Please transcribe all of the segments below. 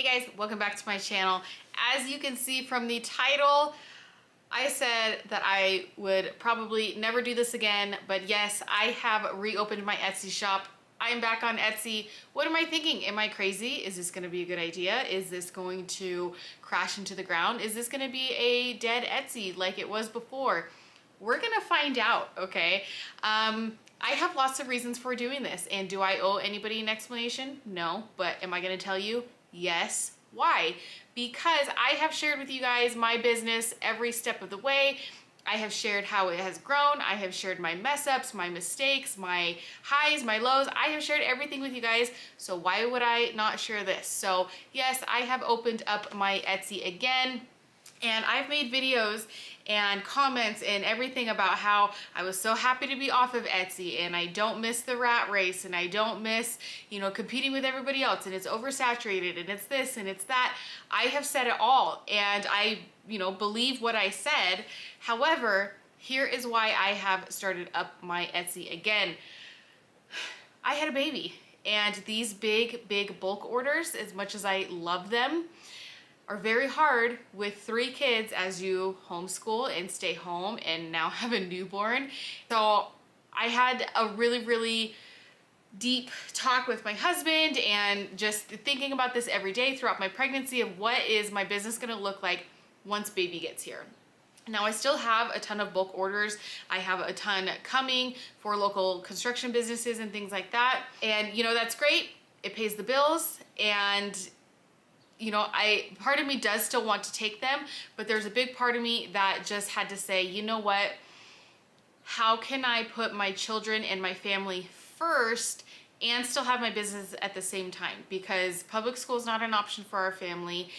Hey guys, welcome back to my channel. As you can see from the title, I said that I would probably never do this again, but yes, I have reopened my Etsy shop. I am back on Etsy. What am I thinking? Am I crazy? Is this gonna be a good idea? Is this going to crash into the ground? Is this gonna be a dead Etsy like it was before? We're gonna find out, okay? I have lots of reasons for doing this, and do I owe anybody an explanation? No, but am I gonna tell you? Yes. Why? Because I have shared with you guys my business every step of the way. I have shared how it has grown. I have shared my mess ups, my mistakes, my highs, my lows. I have shared everything with you guys. So why would I not share this? So yes, I have opened up my Etsy again. And I've made videos and comments and everything about how I was so happy to be off of Etsy and I don't miss the rat race and I don't miss, competing with everybody else and it's oversaturated and it's this and it's that. I have said it all and I, believe what I said. However, here is why I have started up my Etsy again. I had a baby and these big bulk orders, as much as I love them, are very hard with 3 kids as you homeschool and stay home and now have a newborn. So I had a really deep talk with my husband and just thinking about this every day throughout my pregnancy of what is my business gonna look like once baby gets here. Now I still have a ton of bulk orders. I have a ton coming for local construction businesses and things like that. And that's great. It pays the bills and part of me does still want to take them, but there's a big part of me that just had to say, you know what? How can I put my children and my family first and still have my business at the same time? Because public school is not an option for our family.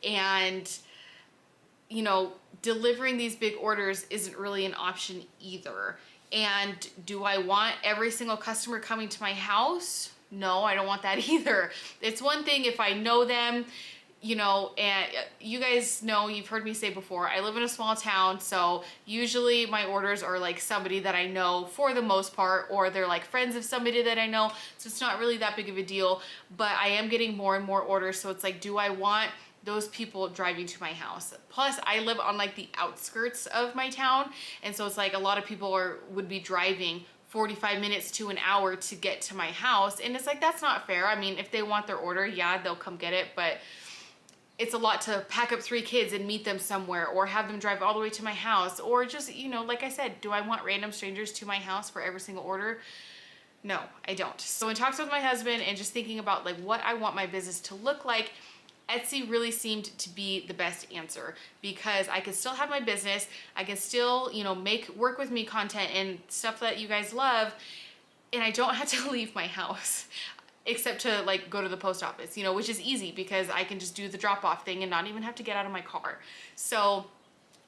And, delivering these big orders isn't really an option either. And do I want every single customer coming to my house? No, I don't want that either. It's one thing if I know them, and you guys know, you've heard me say before, I live in a small town, so usually my orders are like somebody that I know for the most part, or they're like friends of somebody that I know, so it's not really that big of a deal, but I am getting more and more orders, so it's like, do I want those people driving to my house? Plus I live on like the outskirts of my town, and so it's like a lot of people would be driving 45 minutes to an hour to get to my house, and it's like, that's not fair. I mean, if they want their order, yeah, they'll come get it, but it's a lot to pack up 3 kids and meet them somewhere or have them drive all the way to my house, or just, like I said, do I want random strangers to my house for every single order? No, I don't. So in talks with my husband and just thinking about like what I want my business to look like, Etsy really seemed to be the best answer because I could still have my business. I can still, make work with me content and stuff that you guys love. And I don't have to leave my house except to like go to the post office, which is easy because I can just do the drop off thing and not even have to get out of my car. So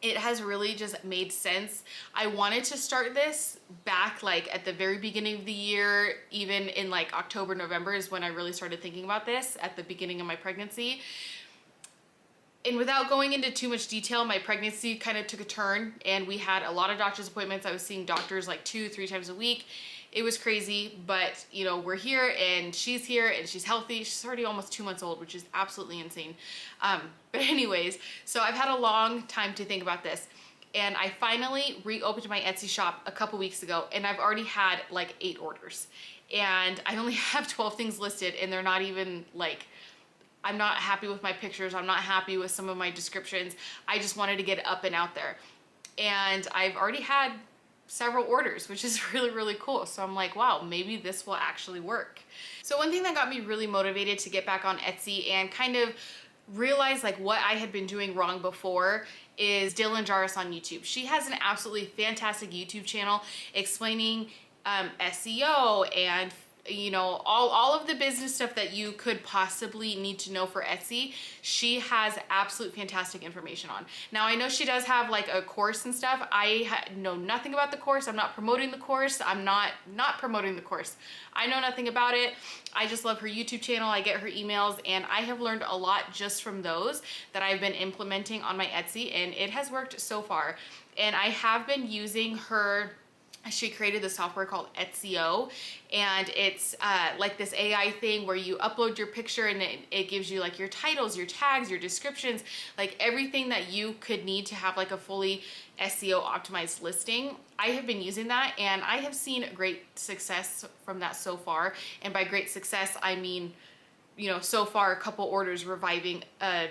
it has really just made sense. I wanted to start this back like at the very beginning of the year, even in like October, November is when I really started thinking about this at the beginning of my pregnancy. And without going into too much detail, my pregnancy kind of took a turn and we had a lot of doctor's appointments. I was seeing doctors like 2-3 times a week. It was crazy, but we're here and she's here and she's healthy. She's already almost 2 months old, which is absolutely insane. But anyways, so I've had a long time to think about this. And I finally reopened my Etsy shop a couple weeks ago and I've already had like 8 orders. And I only have 12 things listed and they're not even like, I'm not happy with my pictures. I'm not happy with some of my descriptions. I just wanted to get it up and out there. And I've already had several orders, which is really cool. So I'm like, wow, maybe this will actually work. So one thing that got me really motivated to get back on Etsy and kind of realize like what I had been doing wrong before is Dylan Jarvis on YouTube. She has an absolutely fantastic YouTube channel explaining SEO and all of the business stuff that you could possibly need to know for Etsy. She has absolute fantastic information on. Now I know she does have like a course and stuff. I know nothing about the course. I'm not promoting the course. I'm not promoting the course. I know nothing about it. I just love her YouTube channel. I get her emails and I have learned a lot just from those that I've been implementing on my Etsy, and it has worked so far. And I have been using her she created the software called Etsy, and it's like this AI thing where you upload your picture and it gives you like your titles, your tags, your descriptions, like everything that you could need to have like a fully SEO optimized listing. I have been using that and I have seen great success from that so far. And by great success, I mean, you know, so far a couple orders reviving a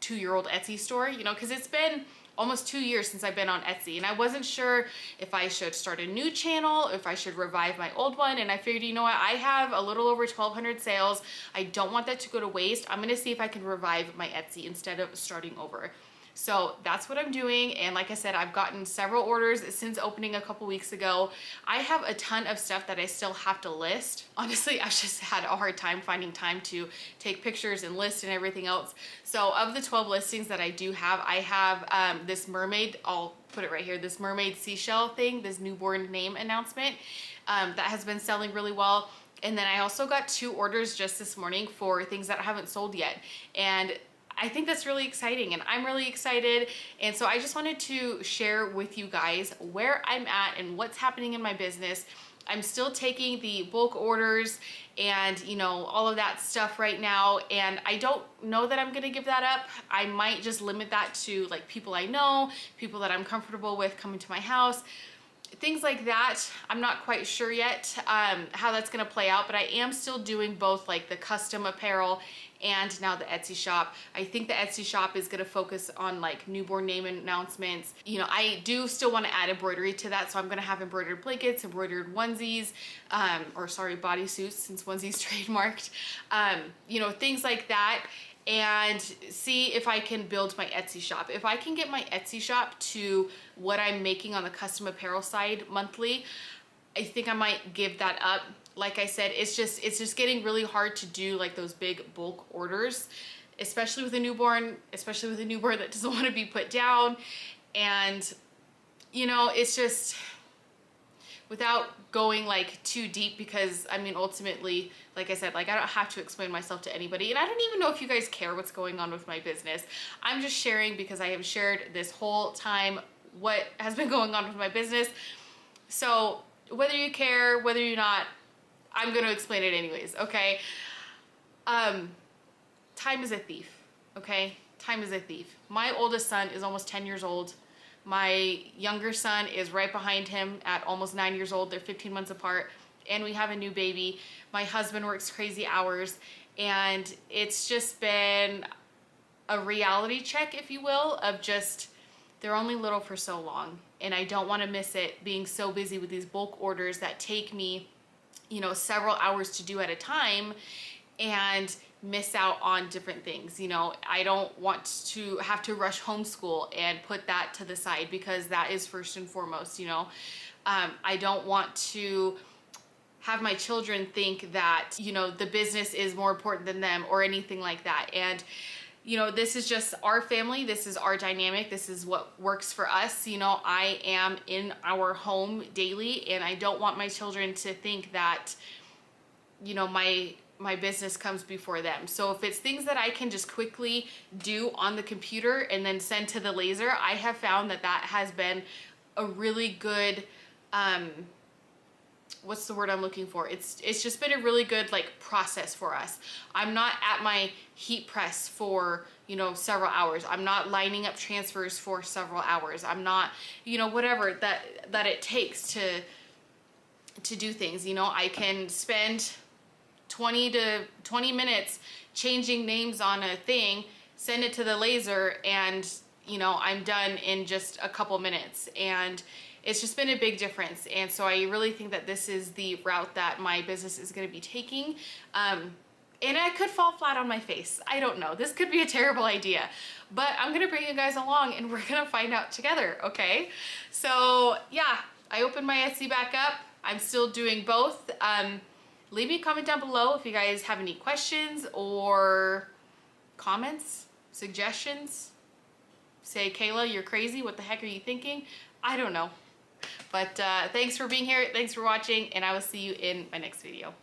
2-year-old Etsy store, you know, because it's been almost 2 years since I've been on Etsy and I wasn't sure if I should start a new channel, if I should revive my old one. And I figured, you know what, I have a little over 1,200 sales. I don't want that to go to waste. I'm gonna see if I can revive my Etsy instead of starting over. So that's what I'm doing. And like I said, I've gotten several orders since opening a couple weeks ago. I have a ton of stuff that I still have to list. Honestly, I've just had a hard time finding time to take pictures and list and everything else. So of the 12 listings that I do have, I have this mermaid, I'll put it right here, this mermaid seashell thing, this newborn name announcement that has been selling really well. And then I also got 2 orders just this morning for things that haven't sold yet. And I think that's really exciting and I'm really excited. And so I just wanted to share with you guys where I'm at and what's happening in my business. I'm still taking the bulk orders and, you know, all of that stuff right now. And I don't know that I'm going to give that up. I might just limit that to like people I know, people that I'm comfortable with coming to my house, things like that. I'm not quite sure yet how that's going to play out, but I am still doing both like the custom apparel and now the Etsy shop. I think the Etsy shop is going to focus on like newborn name announcements. You know, I do still want to add embroidery to that. So I'm going to have embroidered blankets, embroidered onesies, or sorry, bodysuits since onesies trademarked, you know, things like that. And see if I can build my Etsy shop. If I can get my Etsy shop to what I'm making on the custom apparel side monthly, I think I might give that up. Like I said, it's just getting really hard to do like those big bulk orders, especially with a newborn that doesn't want to be put down. And you know, it's just, without going like too deep, because I mean, ultimately, like I said, like I don't have to explain myself to anybody. And I don't even know if you guys care what's going on with my business. I'm just sharing because I have shared this whole time what has been going on with my business. So whether you care, whether you're not, I'm going to explain it anyways. Okay. Time is a thief. Okay. Time is a thief. My oldest son is almost 10 years old. My younger son is right behind him at almost 9 years old. They're 15 months apart and we have a new baby. My husband works crazy hours and it's just been a reality check, if you will, of just, they're only little for so long. And I don't want to miss it being so busy with these bulk orders that take me, you know, several hours to do at a time and miss out on different things. You know, I don't want to have to rush homeschool and put that to the side because that is first and foremost, you know. I don't want to have my children think that, you know, the business is more important than them or anything like that. And you know, this is just our family. This is our dynamic. This is what works for us. You know, I am in our home daily and I don't want my children to think that, you know, my business comes before them. So if it's things that I can just quickly do on the computer and then send to the laser, I have found that that has been a really good, what's the word I'm looking for? It's just been a really good like process for us. I'm not at my heat press for, you know, several hours. I'm not lining up transfers for several hours. I'm not, you know, whatever that it takes to do things. You know, I can spend 20 minutes changing names on a thing, send it to the laser, and you know, I'm done in just a couple minutes. And it's just been a big difference. And so I really think that this is the route that my business is going to be taking. And I could fall flat on my face. I don't know. This could be a terrible idea, but I'm going to bring you guys along and we're going to find out together. Okay. So yeah, I opened my Etsy back up. I'm still doing both. Leave me a comment down below if you guys have any questions or comments, suggestions. Say, Kayla, you're crazy. What the heck are you thinking? I don't know. But thanks for being here. Thanks for watching, and I will see you in my next video.